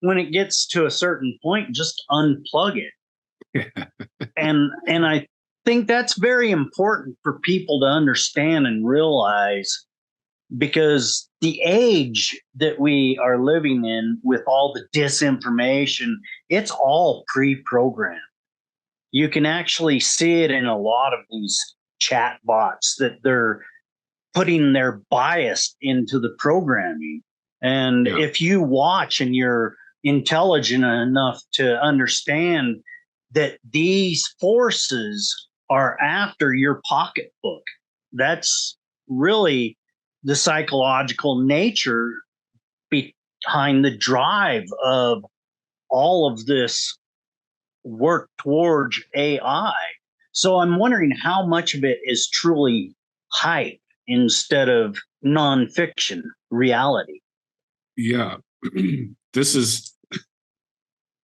when it gets to a certain point, just unplug it. And I think that's very important for people to understand and realize, because the age that we are living in with all the disinformation, it's all pre-programmed. You can actually see it in a lot of these chat bots that they're putting their bias into the programming. And if you watch and you're intelligent enough to understand that these forces are after your pocketbook, that's really the psychological nature behind the drive of all of this work towards AI. So I'm wondering how much of it is truly hype instead of nonfiction reality. Yeah. This is,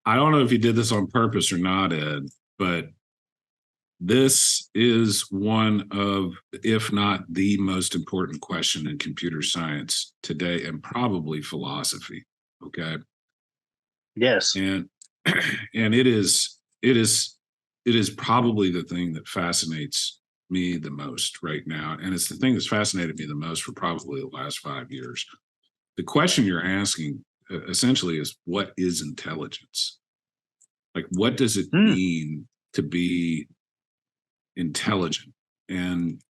I don't know if you did this on purpose or not, Ed, but this is one of, if not the most important question in computer science today, and probably philosophy. Okay. Yes. And it is probably the thing that fascinates me the most right now. And it's the thing that's fascinated me the most for probably the last 5 years. The question you're asking essentially is, what is intelligence? Like, what does it mean to be intelligent? And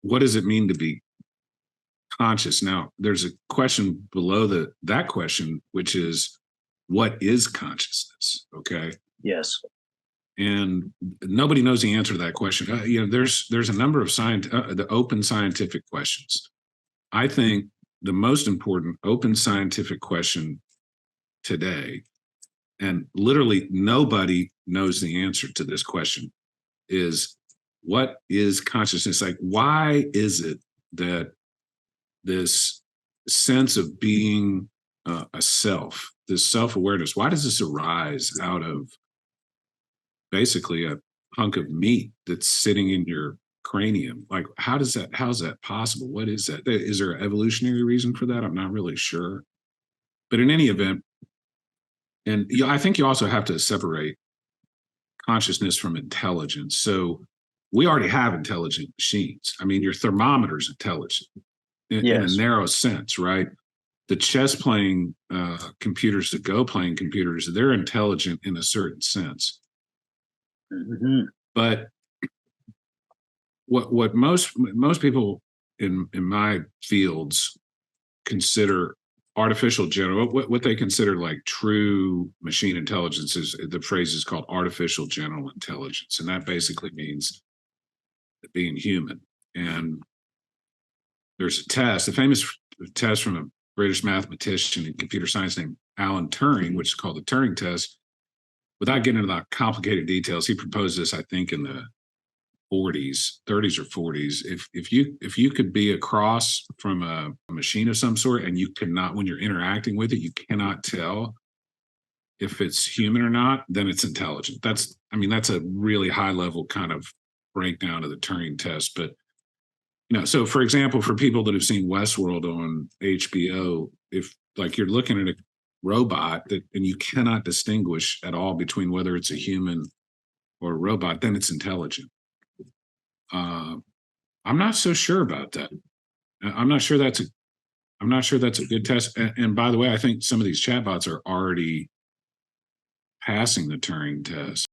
what does it mean to be conscious? Now, there's a question below that question, which is, what is consciousness? Okay. Yes. And nobody knows the answer to that question. There's a number of the open scientific questions. I think the most important open scientific question today, and literally nobody knows the answer to this question, is, what is consciousness? Like, why is it that this sense of being a self, this self-awareness, why does this arise out of basically a hunk of meat that's sitting in your cranium? Like, how's that possible? What is that? Is there an evolutionary reason for that? I'm not really sure. But in any event, and I think you also have to separate consciousness from intelligence. So we already have intelligent machines. I mean, your thermometer's intelligent in a narrow sense, right? The chess playing computers, the Go playing computers, they're intelligent in a certain sense. Mm-hmm. But what most people in my fields consider artificial general, what they consider like true machine intelligence, is the phrase is called artificial general intelligence, and that basically means being human. And there's a famous test from a British mathematician in computer science named Alan Turing, which is called the Turing test. Without getting into the complicated details, he proposed this, I think, in the 30s or 40s. If you could be across from a machine of some sort, and you cannot, when you're interacting with it, you cannot tell if it's human or not, then it's intelligent. That's a really high level kind of breakdown of the Turing test. But so for example, for people that have seen Westworld on HBO, if like you're looking at a robot and you cannot distinguish at all between whether it's a human or a robot, then it's intelligent. I'm not so sure about that. I'm not sure that's a good test. And by the way, I think some of these chatbots are already passing the Turing test.